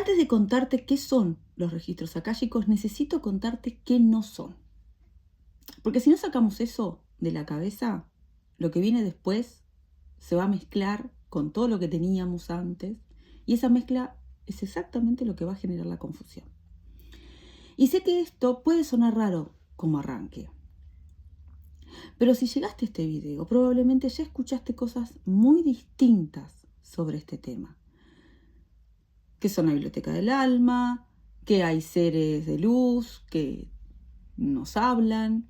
Antes de contarte qué son los registros akáshicos, necesito contarte qué no son. Porque si no sacamos eso de la cabeza, lo que viene después se va a mezclar con todo lo que teníamos antes, y esa mezcla es exactamente lo que va a generar la confusión. Y sé que esto puede sonar raro como arranque, pero si llegaste a este video, probablemente ya escuchaste cosas muy distintas sobre este tema. Que son la biblioteca del alma, que hay seres de luz que nos hablan,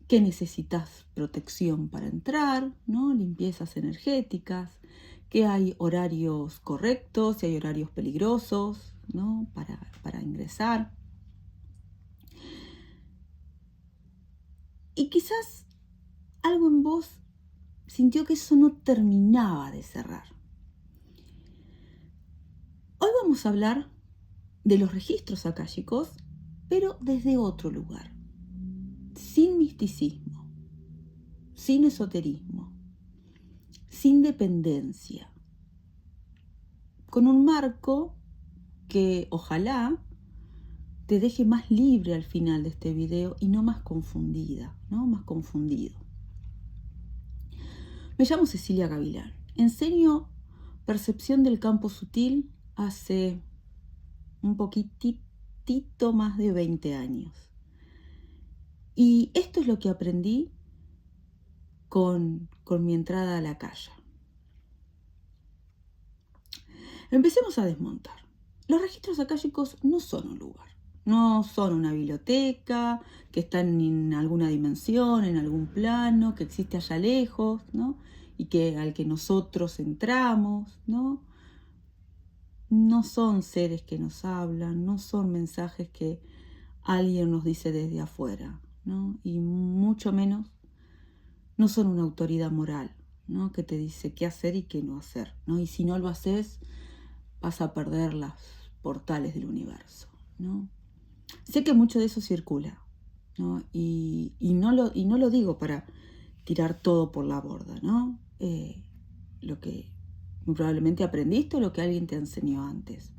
que necesitas protección para entrar, ¿no? Limpiezas energéticas, que hay horarios correctos y hay horarios peligrosos, ¿no? para ingresar. Y quizás algo en vos sintió que eso no terminaba de cerrar. Hoy vamos a hablar de los registros akáshicos, pero desde otro lugar, sin misticismo, sin esoterismo, sin dependencia, con un marco que ojalá te deje más libre al final de este video y no más confundida, ¿no? Más confundido. Me llamo Cecilia Gavilán. Enseño percepción del campo sutil hace un poquitito más de 20 años. Y esto es lo que aprendí con mi entrada a la calle. Empecemos a desmontar. Los registros akáshicos no son un lugar, no son una biblioteca que está en alguna dimensión, en algún plano, que existe allá lejos, ¿no? Y que al que nosotros entramos, ¿no? No son seres que nos hablan, no son mensajes que alguien nos dice desde afuera, ¿no? Y mucho menos no son una autoridad moral, ¿no? Que te dice qué hacer y qué no hacer, ¿no? Y si no lo haces, vas a perder los portales del universo, ¿no? Sé que mucho de eso circula, ¿no? Y no lo digo para tirar todo por la borda, ¿no? Lo que muy probablemente aprendiste o lo que alguien te enseñó antes.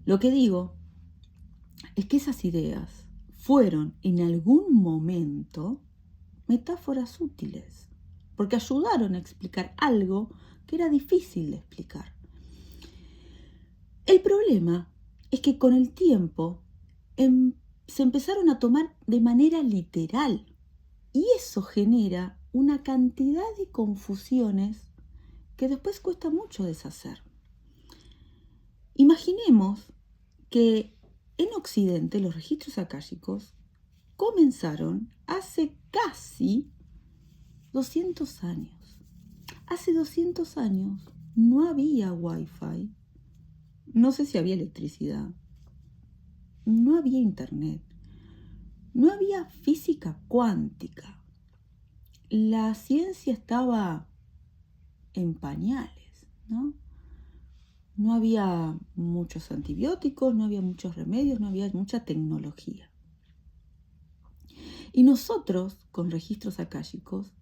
Lo que digo es que esas ideas fueron en algún momento metáforas útiles, porque ayudaron a explicar algo que era difícil de explicar. El problema es que con el tiempo se empezaron a tomar de manera literal y eso genera una cantidad de confusiones que después cuesta mucho deshacer. Imaginemos que en Occidente los registros akáshicos comenzaron hace casi 200 años. Hace 200 años no había Wi-Fi, no sé si había electricidad, no había internet, no había física cuántica. La ciencia estaba en pañales, ¿no? No había muchos antibióticos, no había muchos remedios, no había mucha tecnología. Y nosotros, con registros akáshicos,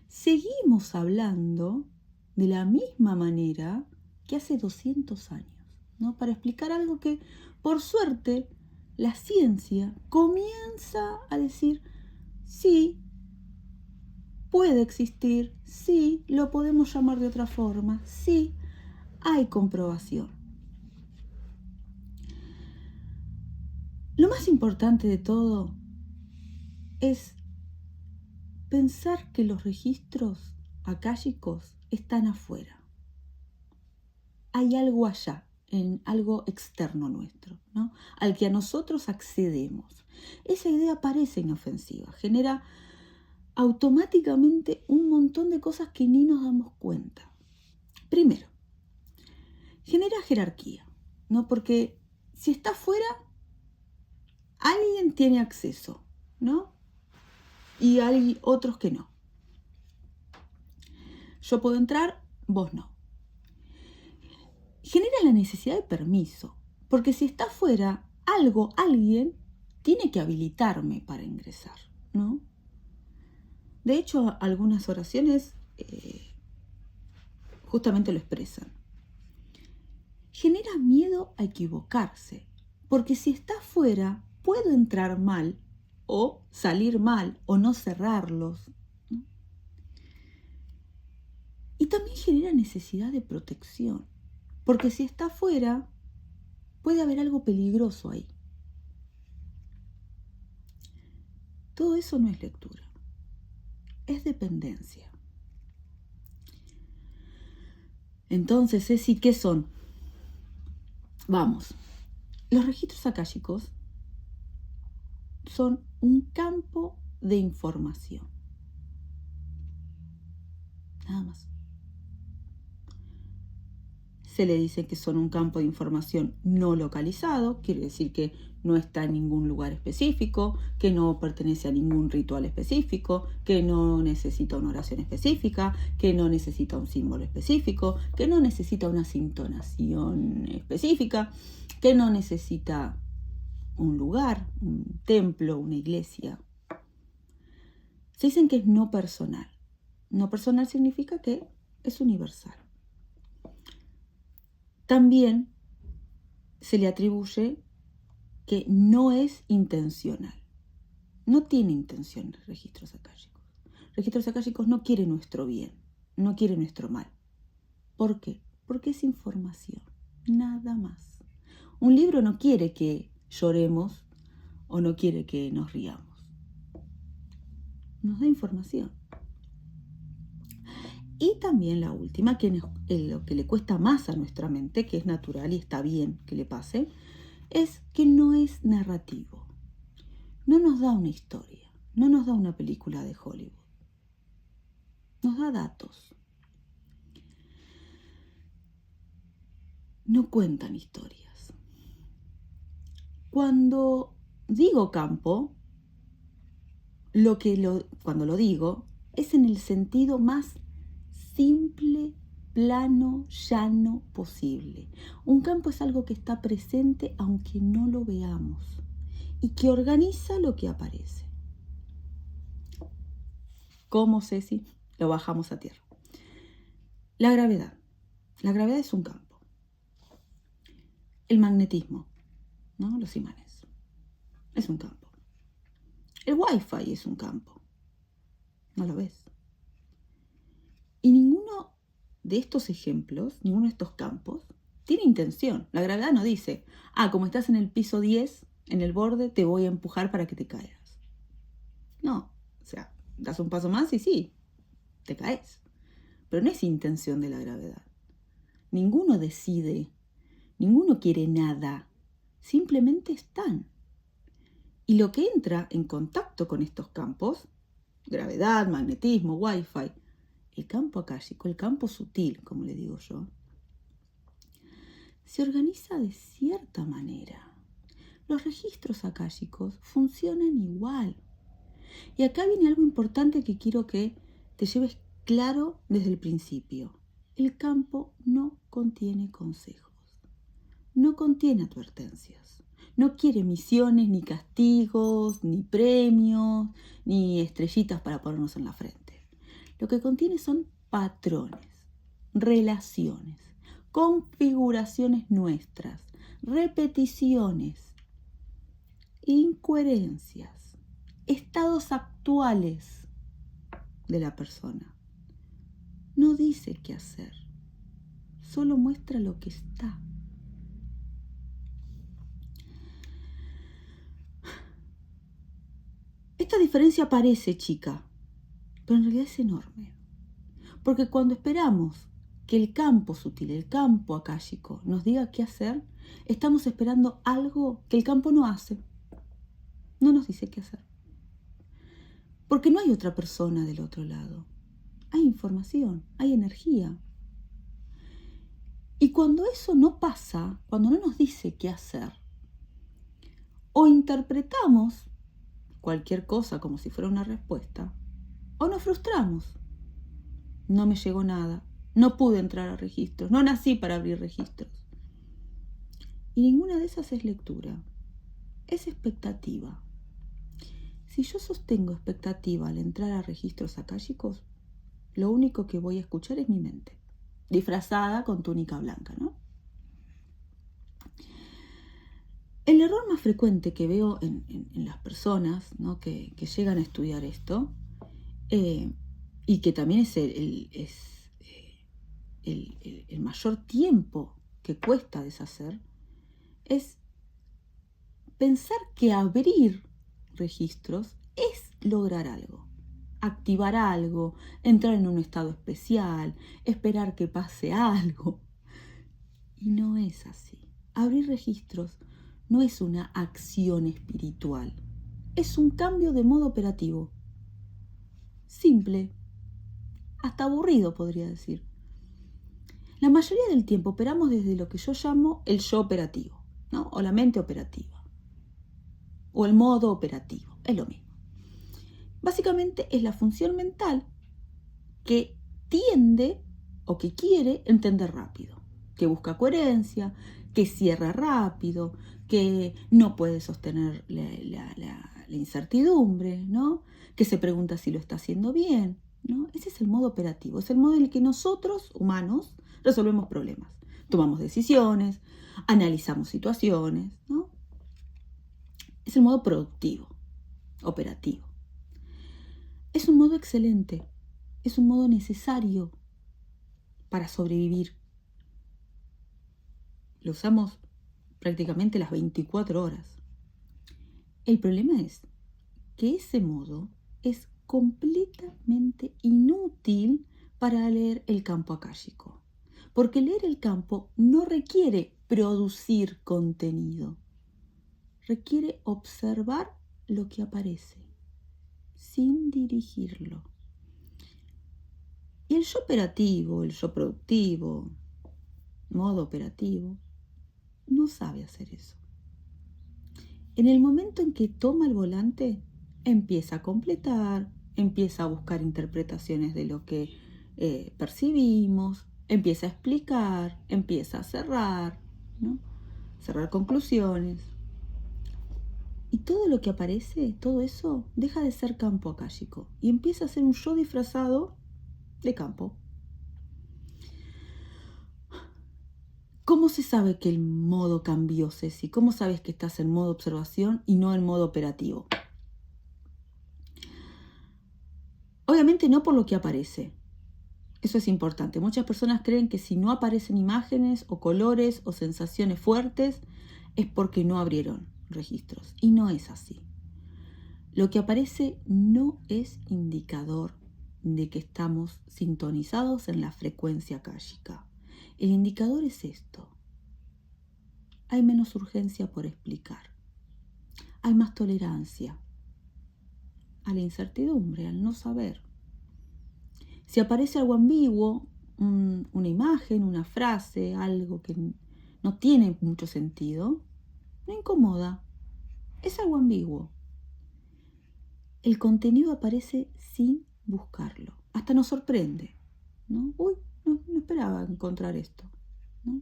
seguimos hablando de la misma manera que hace 200 años, ¿no? Para explicar algo que, por suerte, la ciencia comienza a decir, sí, puede existir, sí, lo podemos llamar de otra forma, sí, hay comprobación. Lo más importante de todo es pensar que los registros akáshicos están afuera. Hay algo allá, en algo externo nuestro, ¿no? Al que a nosotros accedemos. Esa idea parece inofensiva, genera automáticamente un montón de cosas que ni nos damos cuenta. Primero, genera jerarquía, ¿no? Porque si está afuera, alguien tiene acceso, ¿no? Y hay otros que no. Yo puedo entrar, vos no. Genera la necesidad de permiso, porque si está afuera, alguien tiene que habilitarme para ingresar, ¿no? De hecho, algunas oraciones justamente lo expresan. genera miedo a equivocarse, porque si está afuera, puedo entrar mal o salir mal o no cerrarlos. Y también genera necesidad de protección, porque si está afuera, puede haber algo peligroso ahí. Todo eso no es lectura, es dependencia. Entonces, Ceci, ¿qué son? Vamos, los registros akáshicos son un campo de información. Nada más. Se le dice que son un campo de información no localizado, quiere decir que no está en ningún lugar específico, que no pertenece a ningún ritual específico, que no necesita una oración específica, que no necesita un símbolo específico, que no necesita una entonación específica, que no necesita un lugar, un templo, una iglesia. Se dicen que es no personal. No personal significa que es universal. También se le atribuye que no es intencional. No tiene intención los registros akáshicos. Registros akáshicos no quieren nuestro bien, no quieren nuestro mal. ¿Por qué? Porque es información, nada más. Un libro no quiere que lloremos o no quiere que nos riamos. Nos da información. Y también la última, que es lo que le cuesta más a nuestra mente, que es natural y está bien que le pase, es que no es narrativo. No nos da una historia, no nos da una película de Hollywood. Nos da datos. No cuentan historias. Cuando digo campo, cuando lo digo, es en el sentido más simple, plano, llano posible. Un campo es algo que está presente aunque no lo veamos y que organiza lo que aparece. ¿Cómo, Ceci? Lo bajamos a tierra. La gravedad. La gravedad es un campo. El magnetismo, ¿no? Los imanes. Es un campo. El Wi-Fi es un campo. ¿No lo ves? Y ninguno de estos ejemplos, ninguno de estos campos, tiene intención. La gravedad no dice, como estás en el piso 10, en el borde, te voy a empujar para que te caigas. No, das un paso más y sí, te caes. Pero no es intención de la gravedad. Ninguno decide, ninguno quiere nada, simplemente están. Y lo que entra en contacto con estos campos, gravedad, magnetismo, Wi-Fi, el campo akáshico, el campo sutil, como le digo yo, se organiza de cierta manera. Los registros akáshicos funcionan igual. Y acá viene algo importante que quiero que te lleves claro desde el principio. El campo no contiene consejos, no contiene advertencias, no quiere misiones, ni castigos, ni premios, ni estrellitas para ponernos en la frente. Lo que contiene son patrones, relaciones, configuraciones nuestras, repeticiones, incoherencias, estados actuales de la persona. No dice qué hacer, solo muestra lo que está. Esta diferencia parece chica, pero en realidad es enorme. Porque cuando esperamos que el campo sutil, el campo akáshico, nos diga qué hacer, estamos esperando algo que el campo no hace. No nos dice qué hacer. Porque no hay otra persona del otro lado. Hay información, hay energía. Y cuando eso no pasa, cuando no nos dice qué hacer, o interpretamos cualquier cosa como si fuera una respuesta, o nos frustramos. No me llegó nada, no pude entrar a registros, no nací para abrir registros. Y ninguna de esas es lectura, es expectativa. Si yo sostengo expectativa al entrar a registros akáshicos, lo único que voy a escuchar es mi mente, disfrazada con túnica blanca, ¿no? El error más frecuente que veo en las personas, ¿no?, que llegan a estudiar esto, y que también es el mayor tiempo que cuesta deshacer, es pensar que abrir registros es lograr algo, activar algo, entrar en un estado especial, esperar que pase algo. Y no es así. Abrir registros no es una acción espiritual, es un cambio de modo operativo. Simple, hasta aburrido podría decir. La mayoría del tiempo operamos desde lo que yo llamo el yo operativo, ¿no?, o la mente operativa, o el modo operativo, es lo mismo. Básicamente es la función mental que tiende o que quiere entender rápido, que busca coherencia, que cierra rápido, que no puede sostener la incertidumbre, ¿no?, que se pregunta si lo está haciendo bien, ¿no? Ese es el modo operativo, es el modo en el que nosotros, humanos, resolvemos problemas, tomamos decisiones, analizamos situaciones, ¿no? Es el modo productivo, operativo. Es un modo excelente, es un modo necesario para sobrevivir. Lo usamos prácticamente las 24 horas. El problema es que ese modo es completamente inútil para leer el campo akáshico, porque leer el campo no requiere producir contenido, requiere observar lo que aparece sin dirigirlo. Y el yo operativo, el yo productivo, modo operativo, no sabe hacer eso. En el momento en que toma el volante, empieza a completar, empieza a buscar interpretaciones de lo que percibimos, empieza a explicar, empieza a cerrar, ¿no?, cerrar conclusiones. Y todo lo que aparece, todo eso, deja de ser campo akáshico y empieza a ser un yo disfrazado de campo. ¿Cómo se sabe que el modo cambió, Ceci? ¿Cómo sabes que estás en modo observación y no en modo operativo? Obviamente no por lo que aparece. Eso es importante. Muchas personas creen que si no aparecen imágenes o colores o sensaciones fuertes es porque no abrieron registros. Y no es así. Lo que aparece no es indicador de que estamos sintonizados en la frecuencia akáshica. El indicador es esto. Hay menos urgencia por explicar. Hay más tolerancia a la incertidumbre, al no saber. Si aparece algo ambiguo, una imagen, una frase, algo que no tiene mucho sentido, no incomoda. Es algo ambiguo. El contenido aparece sin buscarlo. Hasta nos sorprende, ¿no? Uy, no esperaba encontrar esto, ¿no?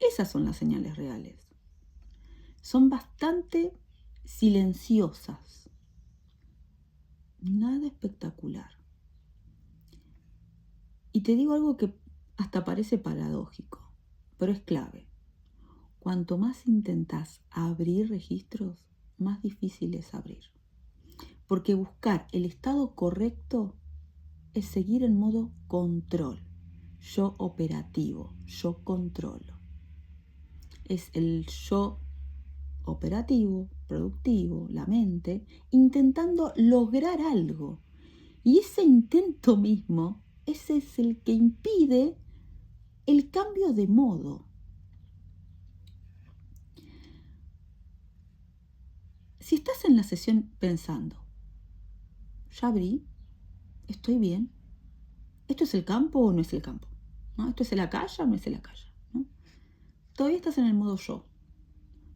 Esas son las señales reales. Son bastante silenciosas. Nada espectacular. Y te digo algo que hasta parece paradójico, pero es clave. Cuanto más intentas abrir registros, más difícil es abrir. Porque buscar el estado correcto es seguir en modo control. Yo operativo, yo controlo. Es el yo operativo, productivo, la mente, intentando lograr algo. Y ese intento mismo, ese es el que impide el cambio de modo. Si estás en la sesión pensando, ya abrí, estoy bien, ¿esto es el campo o no es el campo? ¿No? ¿Esto es el acaya o no es el acaya? ¿No? Todavía estás en el modo yo.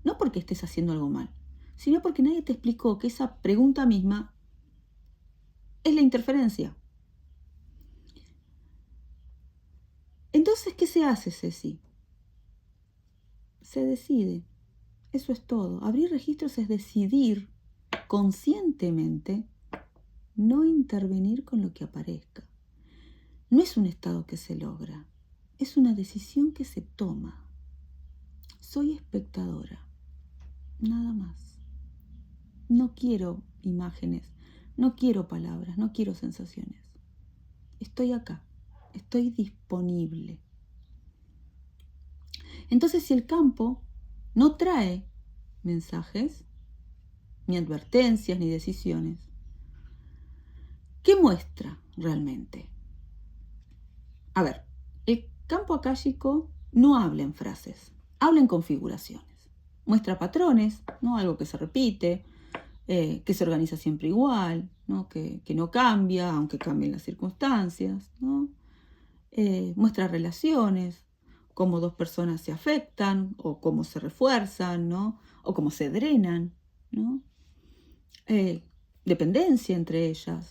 No porque estés haciendo algo mal, sino porque nadie te explicó que esa pregunta misma es la interferencia. Entonces, ¿qué se hace, Ceci? Se decide. Eso es todo. Abrir registros es decidir conscientemente no intervenir con lo que aparezca. No es un estado que se logra, es una decisión que se toma. Soy espectadora. nada más. No quiero imágenes, no quiero palabras, no quiero sensaciones. Estoy acá, estoy disponible. Entonces, si el campo no trae mensajes, ni advertencias, ni decisiones, ¿qué muestra realmente? A ver, el campo akáshico no habla en frases, habla en configuraciones. Muestra patrones, ¿no? Algo que se repite, que se organiza siempre igual, ¿no? Que no cambia, aunque cambien las circunstancias, ¿no? Muestra relaciones, cómo dos personas se afectan, o cómo se refuerzan, ¿no? O cómo se drenan, ¿no? Dependencia entre ellas.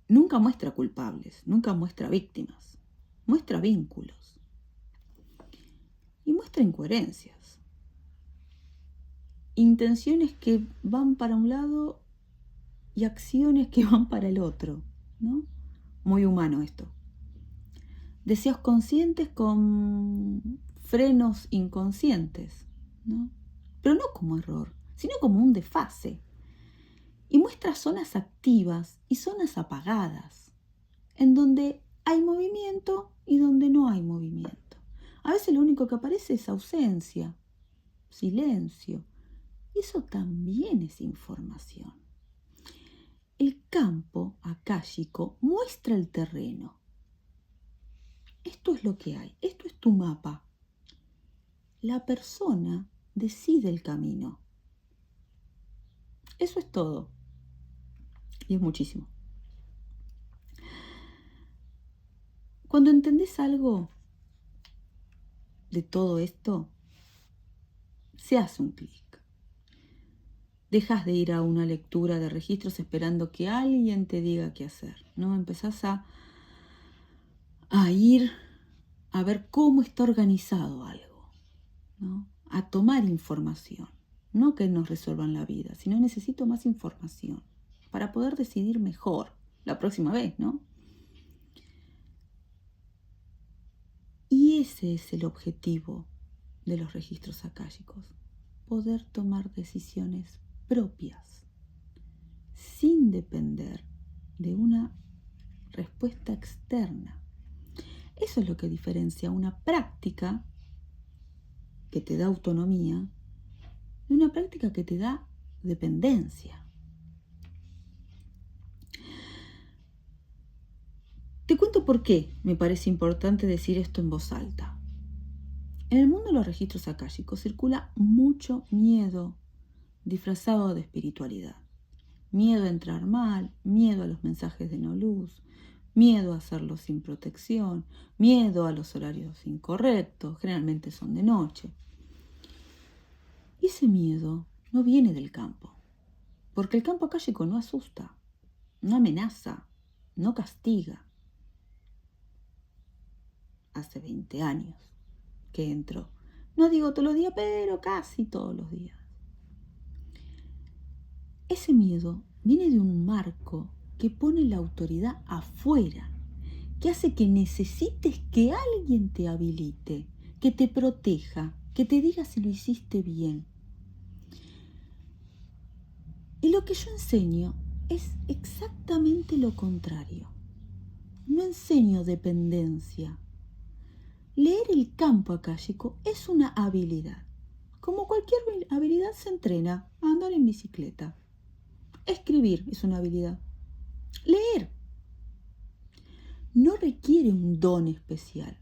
Nunca muestra culpables, nunca muestra víctimas, muestra vínculos y muestra incoherencias, intenciones que van para un lado y acciones que van para el otro, ¿no? Muy humano esto. Deseos conscientes con frenos inconscientes, ¿no? Pero no como error, sino como un desfase. Y muestra zonas activas y zonas apagadas, en donde hay movimiento y donde no hay movimiento. A veces lo único que aparece es ausencia, silencio. Y eso también es información. El campo akáshico muestra el terreno. Esto es lo que hay, esto es tu mapa. La persona decide el camino. Eso es todo. Y es muchísimo. Cuando entendés algo de todo esto, se hace un clic. Dejas de ir a una lectura de registros esperando que alguien te diga qué hacer, ¿no? Empezás a ir a ver cómo está organizado algo, ¿no? A tomar información. No que nos resuelvan la vida, sino necesito más información para poder decidir mejor la próxima vez, ¿no? Y ese es el objetivo de los registros akáshicos, poder tomar decisiones propias, sin depender de una respuesta externa. Eso es lo que diferencia una práctica que te da autonomía de una práctica que te da dependencia. Te cuento por qué me parece importante decir esto en voz alta. En el mundo de los registros akáshicos circula mucho miedo disfrazado de espiritualidad. Miedo a entrar mal, miedo a los mensajes de no luz, miedo a hacerlo sin protección, miedo a los horarios incorrectos, generalmente son de noche. Y ese miedo no viene del campo, porque el campo akáshico no asusta, no amenaza, no castiga. Hace 20 años que entro. No digo todos los días, pero casi todos los días. Ese miedo viene de un marco que pone la autoridad afuera, que hace que necesites que alguien te habilite, que te proteja, que te diga si lo hiciste bien. Y lo que yo enseño es exactamente lo contrario. No enseño dependencia. Leer el campo akáshico es una habilidad. Como cualquier habilidad se entrena a andar en bicicleta. Escribir es una habilidad. Leer no requiere un don especial,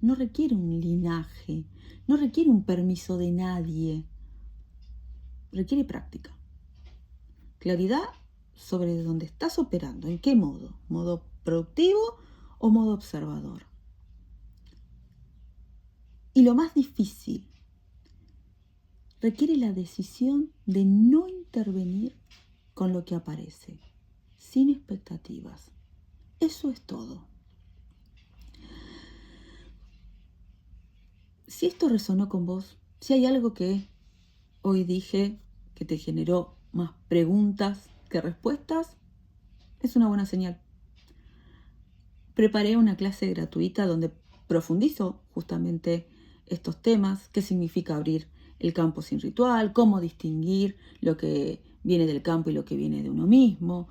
no requiere un linaje, no requiere un permiso de nadie. Requiere práctica. Claridad sobre dónde estás operando, en qué modo. ¿Modo productivo o modo observador? Y lo más difícil, requiere la decisión de no intervenir con lo que aparece, sin expectativas. Eso es todo. Si esto resonó con vos, si hay algo que hoy dije que te generó más preguntas que respuestas, es una buena señal. Preparé una clase gratuita donde profundizo justamente estos temas, qué significa abrir el campo sin ritual, cómo distinguir lo que viene del campo y lo que viene de uno mismo,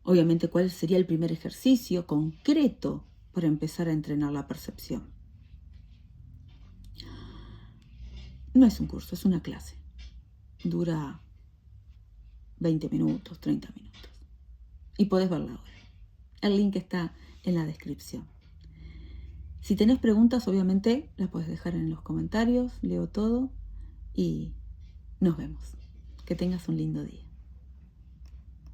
obviamente cuál sería el primer ejercicio concreto para empezar a entrenar la percepción. No es un curso, es una clase. Dura 20 minutos, 30 minutos. Y podés verla ahora. El link está en la descripción. Si tenés preguntas, obviamente las podés dejar en los comentarios, leo todo y nos vemos. Que tengas un lindo día.